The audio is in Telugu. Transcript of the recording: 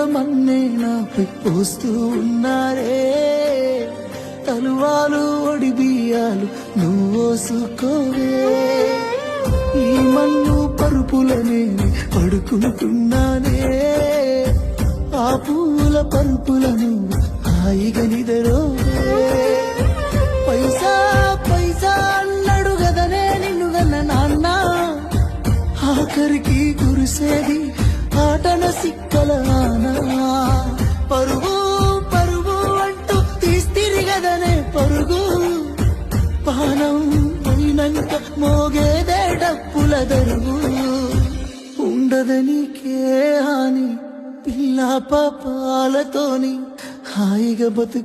మన్నే నాపై పోస్తూ ఉన్నారే. తలువాలు ఒడి బియ్యాలు నువ్వోసుకోవే. ఈ మన్ను పరుపులనే పడుకుంటున్నానే. ఆ పూల పరుపులను హాయిగా నిదరోవే. పైసా పైసా అన్నాడు గదనే నిన్ను గన్న నాన్న. ఆఖరికి కురిసేది ఆటన సిక్కల ఆనా. పరుగు పరుగు అంటూ తీస్తిరిగదనే పరుగు. పానం పోయినంక మోగేదే డప్పుల దరుగు. ఉండదనికే హాని పిల్ల పాపాలతోని హాయిగా బతుకు.